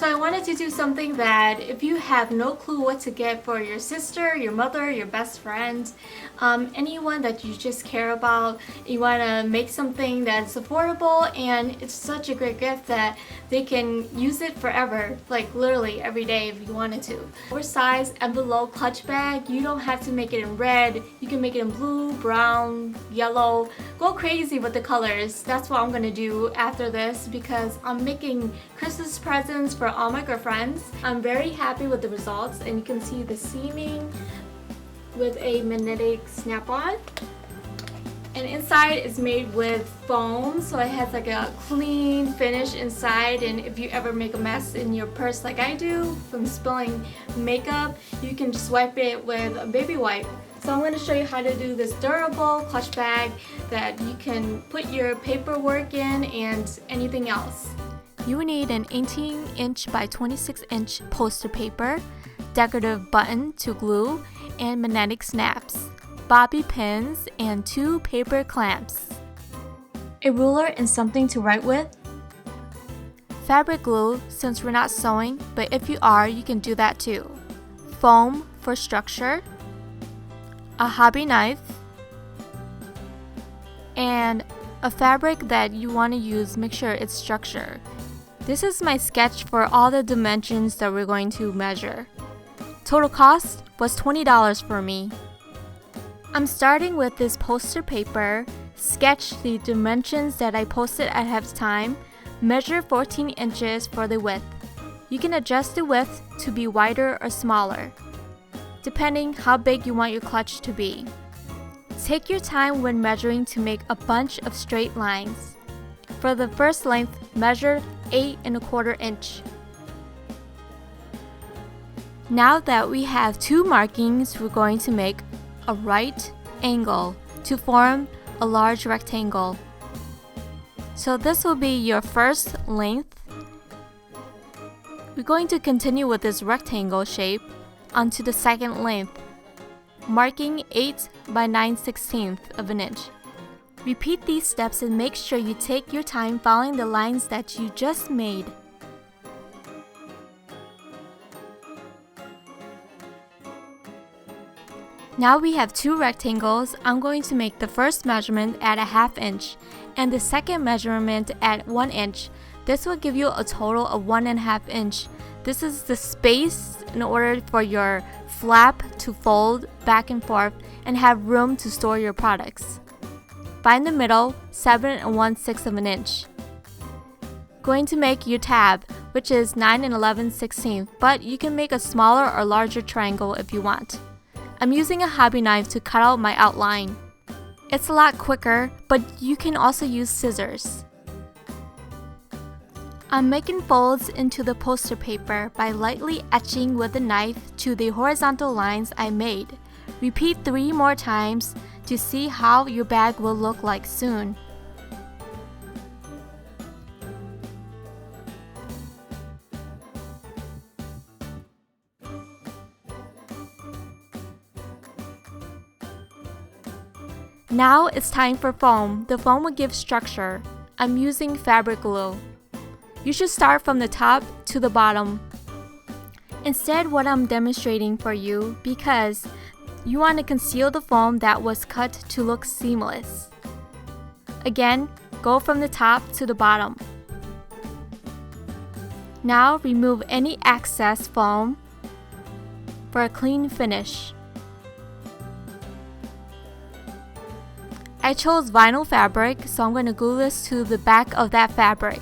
So I wanted to do something that if you have no clue what to get for your sister, your mother, your best friend, anyone that you just care about, you want to make something that's affordable and it's such a great gift that they can use it forever, like literally every day if you wanted to. Oversized envelope clutch bag, you don't have to make it in red, you can make it in blue, brown, yellow. Go crazy with the colors. That's what I'm gonna do after this because I'm making Christmas presents for all my girlfriends. I'm very happy with the results and you can see the seaming with a magnetic snap-on. And inside is made with foam, so it has like a clean finish inside, and if you ever make a mess in your purse like I do from spilling makeup, you can just wipe it with a baby wipe. So I'm going to show you how to do this durable clutch bag that you can put your paperwork in and anything else. You will need an 18-inch by 26-inch poster paper, decorative button to glue, and magnetic snaps, bobby pins, and 2 paper clamps, a ruler and something to write with, fabric glue since we're not sewing, but if you are, you can do that too, foam for structure, a hobby knife, and a fabric that you want to use, make sure it's structure. This is my sketch for all the dimensions that we're going to measure. Total cost was $20 for me. I'm starting with this poster paper, sketch the dimensions that I posted ahead of time, measure 14 inches for the width. You can adjust the width to be wider or smaller, depending how big you want your clutch to be. Take your time when measuring to make a bunch of straight lines. For the first length, measure 8 1/4 inch. Now that we have 2 markings, we're going to make a right angle to form a large rectangle. So this will be your first length. We're going to continue with this rectangle shape onto the second length, marking 8 by 9/16 of an inch. Repeat these steps and make sure you take your time following the lines that you just made. Now we have 2 rectangles. I'm going to make the first measurement at a 1/2 inch and the second measurement at 1 inch. This will give you a total of 1 1/2 inch. This is the space in order for your flap to fold back and forth and have room to store your products. Find the middle, 7 1/6 of an inch. Going to make your tab, which is 9 11/16, but you can make a smaller or larger triangle if you want. I'm using a hobby knife to cut out my outline. It's a lot quicker, but you can also use scissors. I'm making folds into the poster paper by lightly etching with the knife to the horizontal lines I made. Repeat 3 more times to see how your bag will look like soon. Now it's time for foam. The foam will give structure. I'm using fabric glue. You should start from the top to the bottom. Instead, what I'm demonstrating for you because you want to conceal the foam that was cut to look seamless. Again, go from the top to the bottom. Now remove any excess foam for a clean finish. I chose vinyl fabric, so I'm going to glue this to the back of that fabric.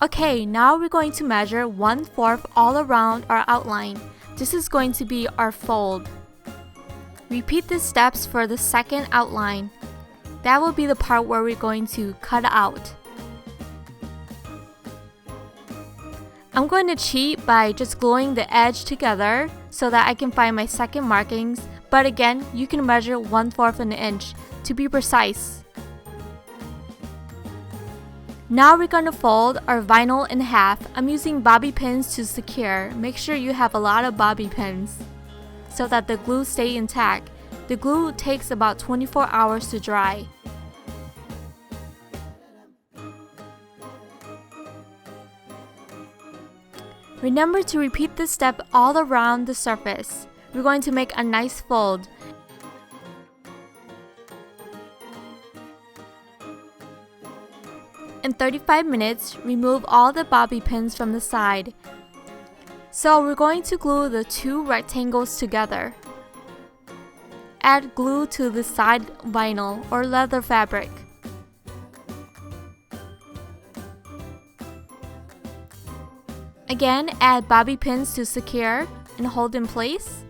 Okay, now we're going to measure 1/4 all around our outline. This is going to be our fold. Repeat the steps for the second outline. That will be the part where we're going to cut out. I'm going to cheat by just gluing the edge together so that I can find my second markings, but again, you can measure 1/4 an inch to be precise. Now we're going to fold our vinyl in half. I'm using bobby pins to secure. Make sure you have a lot of bobby pins so that the glue stays intact. The glue takes about 24 hours to dry. Remember to repeat this step all around the surface. We're going to make a nice fold. In 35 minutes, remove all the bobby pins from the side. So we're going to glue the two rectangles together. Add glue to the side vinyl or leather fabric. Again, add bobby pins to secure and hold in place.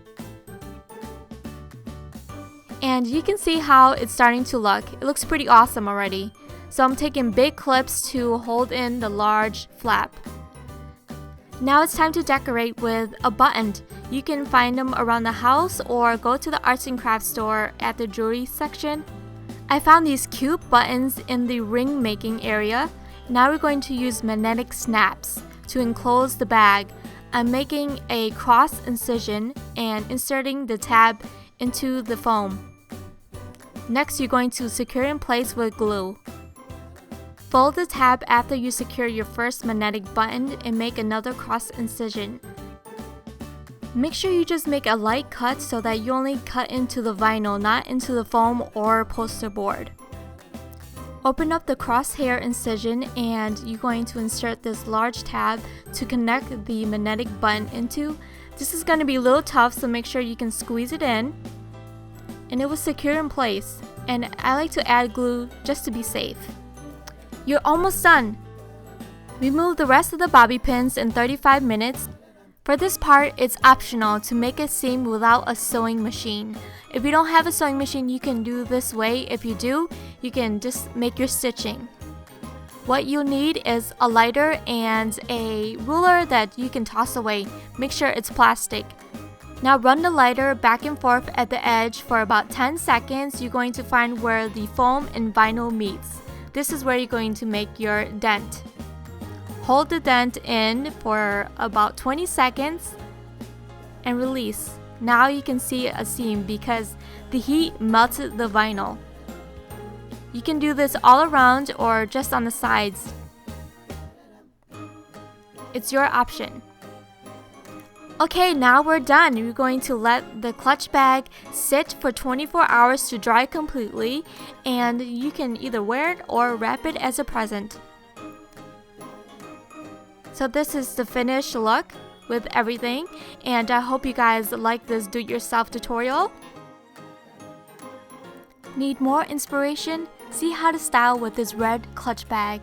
And you can see how it's starting to look. It looks pretty awesome already. So I'm taking big clips to hold in the large flap. Now it's time to decorate with a button. You can find them around the house or go to the arts and crafts store at the jewelry section. I found these cute buttons in the ring making area. Now we're going to use magnetic snaps to enclose the bag. I'm making a cross incision and inserting the tab into the foam. Next, you're going to secure in place with glue. Fold the tab after you secure your first magnetic button and make another cross incision. Make sure you just make a light cut so that you only cut into the vinyl, not into the foam or poster board. Open up the crosshair incision and you're going to insert this large tab to connect the magnetic button into. This is going to be a little tough, so make sure you can squeeze it in. And it will secure in place. And I like to add glue just to be safe. You're almost done! Remove the rest of the bobby pins in 35 minutes. For this part, it's optional to make a seam without a sewing machine. If you don't have a sewing machine, you can do this way. If you do, you can just make your stitching. What you'll need is a lighter and a ruler that you can toss away. Make sure it's plastic. Now run the lighter back and forth at the edge for about 10 seconds. You're going to find where the foam and vinyl meets. This is where you're going to make your dent. Hold the dent in for about 20 seconds and release. Now you can see a seam because the heat melted the vinyl. You can do this all around or just on the sides. It's your option. Okay, now we're done. We're going to let the clutch bag sit for 24 hours to dry completely, and you can either wear it or wrap it as a present. So this is the finished look with everything, and I hope you guys like this do-it-yourself tutorial. Need more inspiration? See how to style with this red clutch bag.